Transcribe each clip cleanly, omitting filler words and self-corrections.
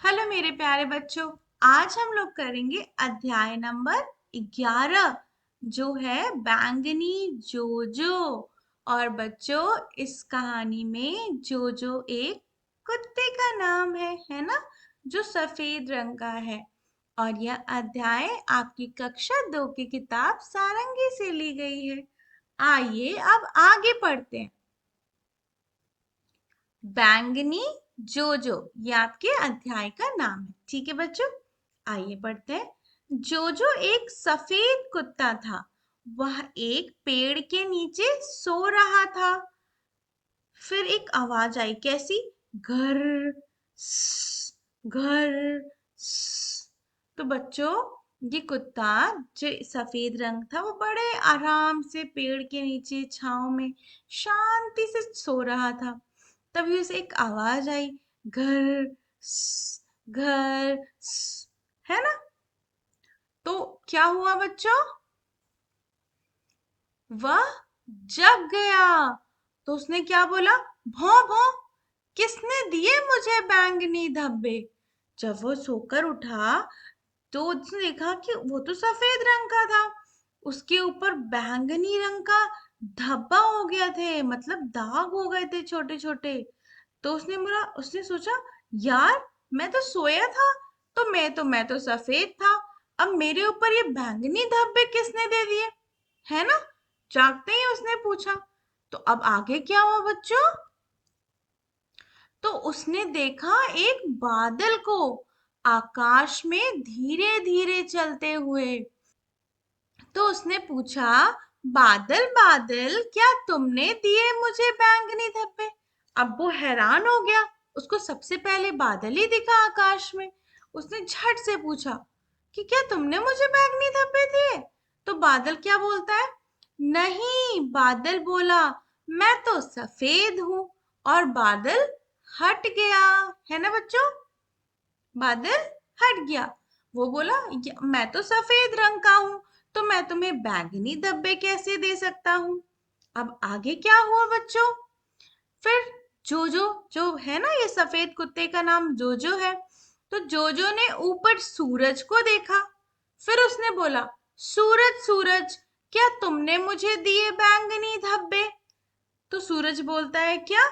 Hello मेरे प्यारे बच्चों। आज हम लोग करेंगे अध्याय नंबर 11 जो है बैंगनी जोजो। और बच्चों, इस कहानी में जोजो एक कुत्ते का नाम है ना, जो सफेद रंग का है। और यह अध्याय आपकी कक्षा 2 की किताब सारंगी से ली गई है। आइए अब आगे पढ़ते हैं। बैंगनी जोजो, ये आपके अध्याय का नाम है। ठीक है बच्चों, आइए पढ़ते हैं। जोजो एक सफेद कुत्ता था। वह एक पेड़ के नीचे सो रहा था। फिर एक आवाज आई, कैसी? घर, स, घर, स। तो बच्चों, ये कुत्ता जो सफेद रंग था वो बड़े आराम से पेड़ के नीचे छांव में शांति से सो रहा था। तभी उसे एक आवाज आई, घर, घर, है ना। तो क्या हुआ बच्चों? वह जग गया। तो उसने क्या बोला? भौं भौं, किसने दिए मुझे बैंगनी धब्बे? जब वो सोकर उठा तो उसने देखा कि वो तो सफेद रंग का था, उसके ऊपर बैंगनी रंग का धब्बा हो गया थे, मतलब दाग हो गए थे छोटे छोटे। तो उसने सोचा, यार मैं तो सोया था, तो मैं तो सफेद था, अब मेरे ऊपर ये बैंगनी धब्बे किसने दे दिए, है ना। जागते ही उसने पूछा। तो अब आगे क्या हुआ बच्चों? तो उसने देखा एक बादल को आकाश में धीरे धीरे चलते हुए। तो उसने पूछा, बादल बादल, क्या तुमने दिए मुझे बैंगनी धब्बे? अब वो हैरान हो गया, उसको सबसे पहले बादल ही दिखा आकाश में। उसने झट से पूछा कि क्या तुमने मुझे बैंगनी धब्बे दिए? तो बादल क्या बोलता है? नहीं, बादल बोला, मैं तो सफेद हूं। और बादल हट गया, है ना बच्चों। बादल हट गया। वो बोला, मैं तो सफेद रंग का हूं, तो मैं तुम्हें बैंगनी धब्बे कैसे दे सकता हूँ?" अब आगे क्या हुआ बच्चों? फिर जोजो, जो है ना, ये सफेद कुत्ते का नाम जोजो है, तो जोजो ने ऊपर सूरज को देखा। फिर उसने बोला, सूरज सूरज, क्या तुमने मुझे दिए बैंगनी धब्बे? तो सूरज बोलता है, क्या?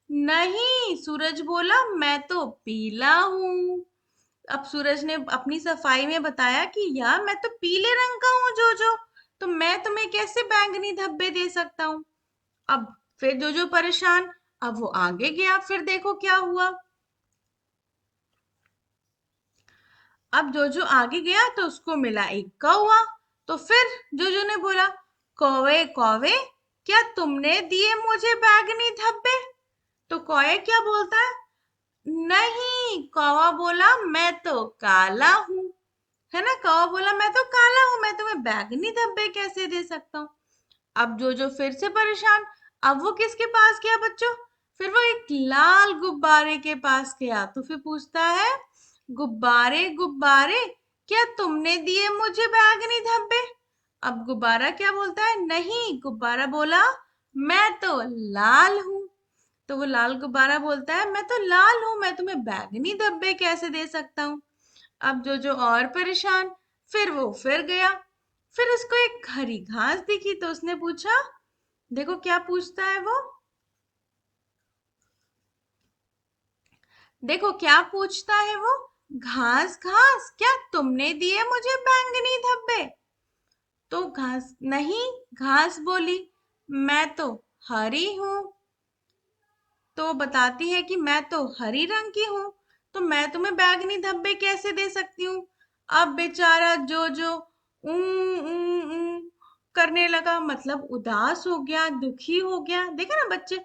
नहीं, सूरज बोला, मैं तो पीला हूं। अब सूरज ने अपनी सफाई में बताया कि यार मैं तो पीले रंग का हूँ जोजो, तो मैं तुम्हें कैसे बैंगनी धब्बे दे सकता हूँ। अब फिर जोजो परेशान। अब वो आगे गया, फिर देखो क्या हुआ। अब जोजो आगे गया तो उसको मिला एक कौवा। तो फिर जोजो ने बोला, कौवे कौवे, क्या तुमने दिए मुझे बैंगनी धब्बे? तो कौवे क्या बोलता है? नहीं, कौवा बोला, मैं तो काला हूं। है ना, कौवा बोला, मैं तो काला हूं, मैं तुम्हें बैंगनी धब्बे कैसे दे सकता हूँ। अब जोजो फिर से परेशान। अब वो किसके पास गया बच्चों? फिर वो एक लाल गुब्बारे के पास गया। तो फिर पूछता है, गुब्बारे गुब्बारे, क्या तुमने दिए मुझे बैंगनी धब्बे? अब गुब्बारा क्या बोलता है? नहीं, गुब्बारा बोला, मैं तो लाल हूं। तो वो लाल गुब्बारा बोलता है, मैं तो लाल हूं, मैं तुम्हें बैंगनी धब्बे कैसे दे सकता हूँ। अब जो और परेशान। फिर वो फिर गया। फिर उसको एक हरी घास दिखी तो उसने पूछा, देखो क्या पूछता है वो, देखो क्या पूछता है वो, घास घास, क्या तुमने दिए मुझे बैंगनी धब्बे? तो घास, नहीं, घास बोली, मैं तो हरी हूं। तो बताती है कि मैं तो हरी रंग की हूँ, तो मैं तुम्हें बैंगनी धब्बे कैसे दे सकती हूँ। अब बेचारा जो ऊ ऊ करने लगा, मतलब उदास हो गया, दुखी हो गया। देखा ना बच्चे,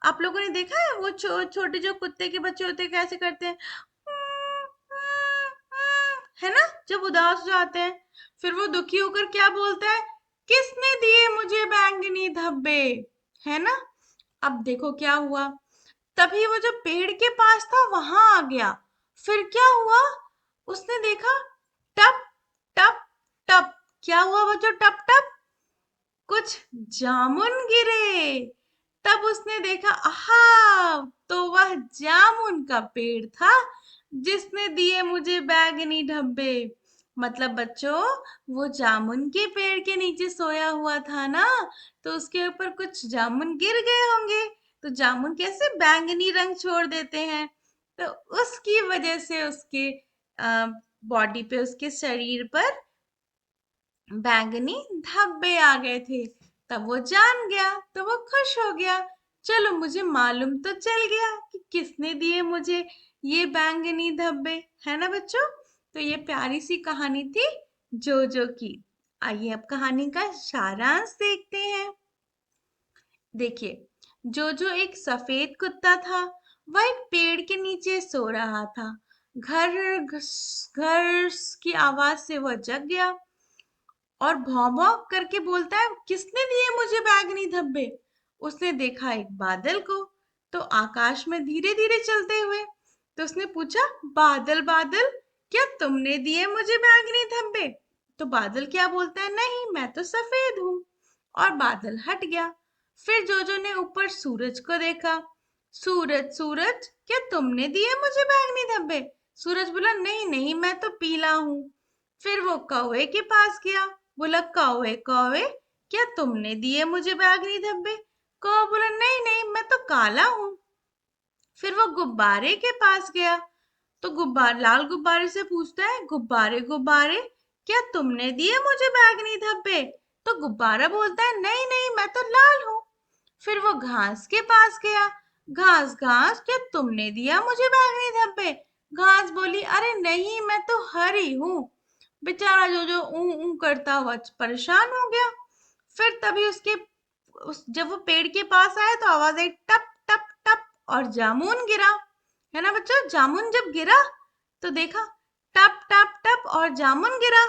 आप लोगों ने देखा है वो छोटे जो कुत्ते के बच्चे होते हैं कैसे करते हैं, है ना, जब उदास हो जाते हैं। फिर वो दुखी होकर क्या बोलता है, किसने दिए मुझे बैंगनी धब्बे, है ना। अब देखो क्या हुआ। तभी वो जो पेड़ के पास था वहां आ गया। फिर क्या हुआ? उसने देखा, टप टप टप। क्या हुआ वो जो टप टप? कुछ जामुन गिरे। तब उसने देखा, आहा, तो वह जामुन का पेड़ था जिसने दिए मुझे बैंगनी धब्बे। मतलब बच्चों, वो जामुन के पेड़ के नीचे सोया हुआ था ना, तो उसके ऊपर कुछ जामुन गिर गए होंगे। तो जामुन कैसे बैंगनी रंग छोड़ देते हैं, तो उसकी वजह से उसके बॉडी पे, उसके शरीर पर बैंगनी धब्बे आ गए थे। तब वो जान गया, तो वो खुश हो गया। चलो, मुझे मालूम तो चल गया कि किसने दिए मुझे ये बैंगनी धब्बे, है ना बच्चों। तो ये प्यारी सी कहानी थी जोजो की। आइए अब कहानी का सारांश देखते हैं। देखिए, जोजो एक सफेद कुत्ता था। वह एक पेड़ के नीचे सो रहा था। घर घर की आवाज से वह जग गया और भौं भौं करके बोलता है, किसने दिए मुझे बैंगनी धब्बे। उसने देखा एक बादल को, तो आकाश में धीरे धीरे चलते हुए। तो उसने पूछा, बादल बादल, क्या तुमने दिए मुझे बैंगनी धब्बे। तो बादल क्या बोलता है, नहीं, मैं तो सफेद हूँ। और बादल हट गया। फिर जोजो ने ऊपर सूरज को देखा। सूरज सूरज, क्या तुमने दिए मुझे बैंगनी धब्बे। सूरज बोला, नहीं नहीं, मैं तो पीला हूँ। फिर वो कौवे के पास गया। बोला, कौवे कौवे, क्या तुमने दिए मुझे बैंगनी धब्बे। कौवा बोला, नहीं नहीं, मैं तो काला हूँ। फिर वो गुब्बारे के पास गया। तो गुब्बारे, लाल गुब्बारे से पूछता है, गुब्बारे गुब्बारे, क्या तुमने दिए मुझे बैंगनी धब्बे। तो गुब्बारा बोलता है, नहीं नहीं, मैं तो लाल हूँ। फिर वो घास के पास गया। घास घास, क्या तुमने दिया मुझे बैंगनी धब्बे। घास बोली, अरे नहीं, मैं तो हरी हूँ। बेचारा जो जो ऊ ऊ करता हुआ परेशान हो गया। फिर तभी जब वो पेड़ के पास आया, तो आवाज आई, टप टप टप, और जामुन गिरा। है ना बच्चों, जामुन जब गिरा तो देखा, टप टप टप, और जामुन गिरा।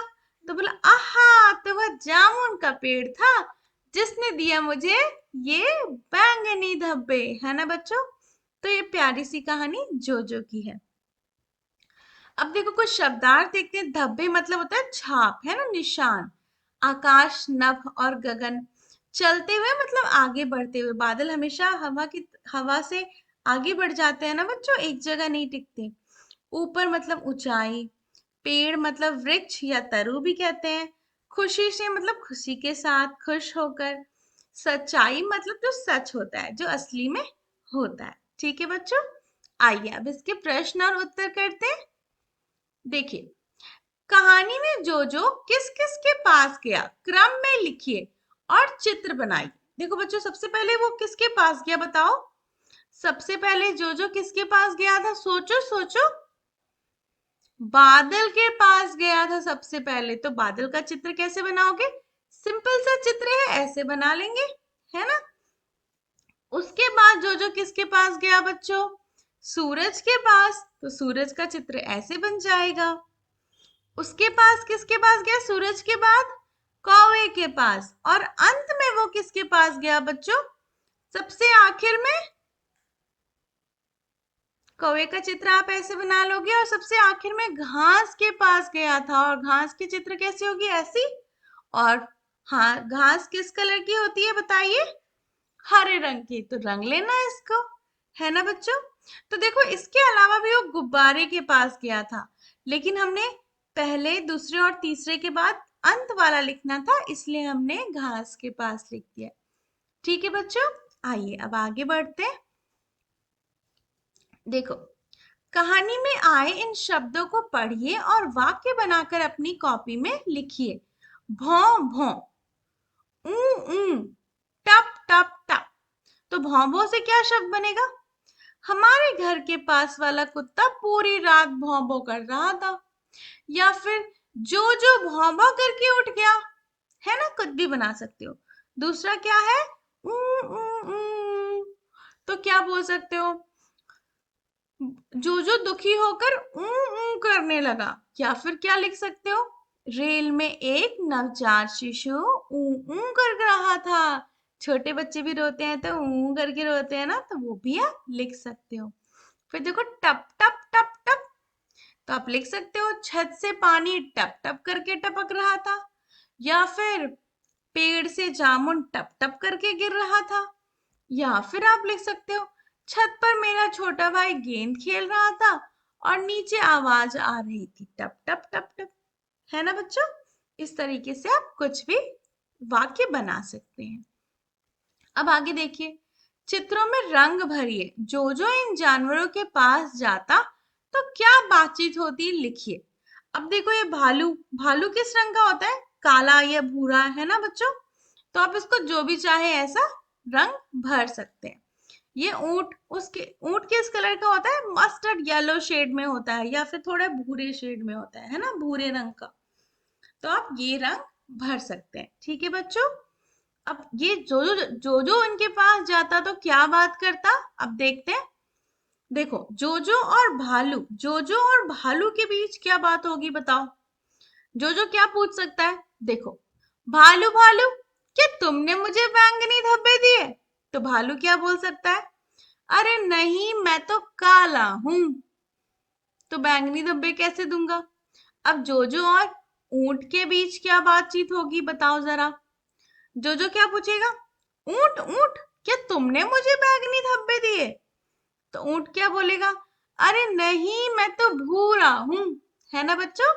तो बोला, आहा, तो वह जामुन का पेड़ था जिसने दिया मुझे ये बैंगनी धब्बे। है ना बच्चों। तो ये प्यारी सी कहानी जोजो की है। अब देखो कुछ शब्दार्थ देखते हैं। धब्बे मतलब होता है छाप, है ना, निशान। आकाश, नभ और गगन। चलते हुए मतलब आगे बढ़ते हुए। बादल हमेशा हवा से आगे बढ़ जाते हैं ना बच्चों, एक जगह नहीं टिकते। ऊपर मतलब ऊंचाई। पेड़ मतलब वृक्ष या तरु भी कहते हैं। खुशी से मतलब खुशी के साथ, खुश होकर। सच्चाई मतलब जो सच होता है, जो असली में होता है। ठीक है बच्चों, आइए अब इसके प्रश्न और उत्तर करते हैं। देखिए, कहानी में जोजो किस किस के पास गया, क्रम में लिखिए और चित्र बनाइए। देखो बच्चों, सबसे पहले वो किसके पास गया बताओ। सबसे पहले जोजो किसके पास गया था, सोचो सोचो। बादल के पास गया था सबसे पहले। तो बादल का चित्र कैसे बनाओगे, सिंपल सा चित्र है, ऐसे बना लेंगे, है ना। उसके बाद जोजो किसके पास गया बच्चों, सूरज के पास। तो सूरज का चित्र ऐसे बन जाएगा। उसके पास किसके पास गया सूरज के बाद, कौवे के पास। और अंत में वो किसके पास गया बच्चों, सबसे आखिर में कौवे का चित्र आप ऐसे बना लोगे। और सबसे आखिर में घास के पास गया था, और घास की चित्र कैसी होगी, ऐसी। और हाँ, घास किस कलर की होती है बताइए, हरे रंग की। तो रंग लेना इसको, है ना बच्चों। तो देखो, इसके अलावा भी वो गुब्बारे के पास गया था, लेकिन हमने पहले, दूसरे और तीसरे के बाद अंत वाला लिखना था, इसलिए हमने घास के पास लिख दिया। ठीक है बच्चों, आइए अब आगे बढ़ते हैं। देखो, कहानी में आए इन शब्दों को पढ़िए और वाक्य बनाकर अपनी कॉपी में लिखिए। भौं भौं, ऊ ऊ, टप टप टप। तो भौं भौं से क्या शब्द बनेगा, हमारे घर के पास वाला कुत्ता पूरी रात भौं भौं कर रहा था। या फिर जो जो भौं भौं करके उठ गया, है ना, कुछ भी बना सकते हो। दूसरा क्या है, ऊ ऊ ऊ, तो क्या बोल सकते हो, जो दुखी होकर ऊ ऊ करने लगा। या फिर क्या लिख सकते हो, रेल में एक नवजात शिशु ऊ ऊ कर रहा था। छोटे बच्चे भी रोते हैं तो ऊ करके रोते हैं ना, तो वो भी आप लिख सकते हो। फिर देखो, टप टप टप टप, तो आप लिख सकते हो छत से पानी टप टप करके टपक रहा था। या फिर पेड़ से जामुन टप टप करके गिर रहा था। या फिर आप लिख सकते हो, छत पर मेरा छोटा भाई गेंद खेल रहा था और नीचे आवाज आ रही थी टप टप टप टप। है ना बच्चों? इस तरीके से आप कुछ भी वाक्य बना सकते हैं। अब आगे देखिए, चित्रों में रंग भरिए। जो जो इन जानवरों के पास जाता तो क्या बातचीत होती, लिखिए। अब देखो ये भालू, भालू किस रंग का होता है? काला या भूरा, है ना बच्चों? तो आप इसको जो भी चाहे ऐसा रंग भर सकते हैं। ये ऊंट, उसके ऊंट किस कलर का होता है? मस्टर्ड येलो शेड में होता है या फिर थोड़ा भूरे शेड में होता है ना, भूरे रंग का। तो आप ये रंग भर सकते हैं। ठीक है बच्चों? अब ये जो जो उनके पास जाता तो क्या बात करता, अब देखते हैं। देखो जोजो और भालू, जोजो और भालू के बीच क्या बात होगी बताओ? जोजो क्या पूछ सकता है? देखो, भालू भालू, क्या तुमने मुझे बैंगनी धब्बे दिए? तो भालू क्या बोल सकता है? अरे नहीं, मैं तो काला हूं, तो बैंगनी धब्बे कैसे दूंगा? अब जोजो और ऊंट के बीच क्या बातचीत होगी बताओ जरा? जोजो क्या पूछेगा? ऊंट ऊंट, क्या तुमने मुझे बैंगनी धब्बे दिए? तो ऊंट क्या बोलेगा? अरे नहीं, मैं तो भूरा हूं। है ना बच्चों?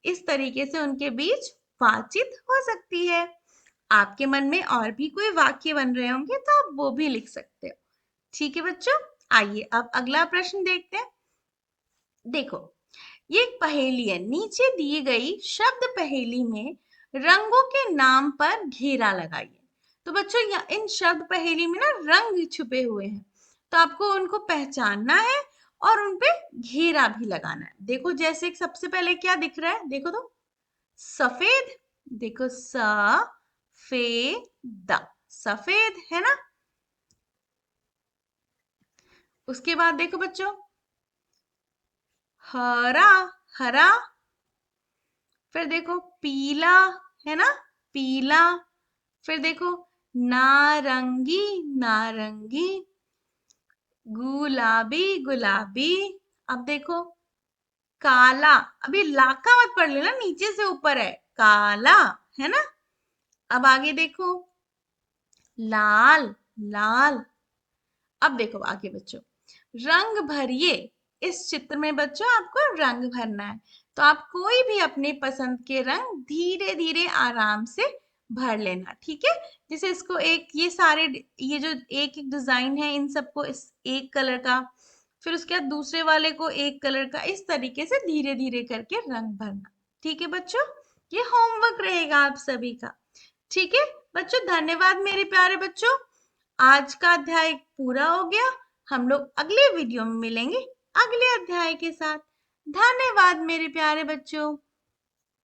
इस तरीके से उनके बीच बातचीत हो सकती है। आपके मन में और भी कोई वाक्य बन रहे होंगे तो आप वो भी लिख सकते हो। ठीक है बच्चों? आइए अब अगला प्रश्न देखते हैं। देखो, ये एक पहेली है। नीचे दी गई शब्द पहेली में रंगों के नाम पर घेरा लगाइए। तो बच्चों इन शब्द पहेली में ना रंग छुपे हुए हैं, तो आपको उनको पहचानना है और उन पे घेरा भी लगाना है। देखो जैसे सबसे पहले क्या दिख रहा है, देखो तो, सफेद। देखो सफेद, सफेद है ना। उसके बाद देखो बच्चों, हरा, हरा। फिर देखो पीला, है ना, पीला। फिर देखो नारंगी, नारंगी। गुलाबी, गुलाबी। अब देखो काला। अभी ला का मत पढ़ लेना, नीचे से ऊपर है, काला। है ना? अब आगे देखो लाल, लाल। अब देखो आगे बच्चों, रंग भरिए। इस चित्र में बच्चों आपको रंग भरना है, तो आप कोई भी अपने पसंद के रंग धीरे धीरे आराम से भर लेना। ठीक है? जैसे इसको एक, ये सारे, ये जो एक एक डिजाइन है इन सबको इस एक कलर का, फिर उसके बाद दूसरे वाले को एक कलर का, इस तरीके से धीरे धीरे करके रंग भरना। ठीक है बच्चों? ये होमवर्क रहेगा आप सभी का। ठीक है बच्चों, धन्यवाद मेरे प्यारे बच्चों। आज का अध्याय पूरा हो गया। हम लोग अगले वीडियो में मिलेंगे अगले अध्याय के साथ। धन्यवाद मेरे प्यारे बच्चों।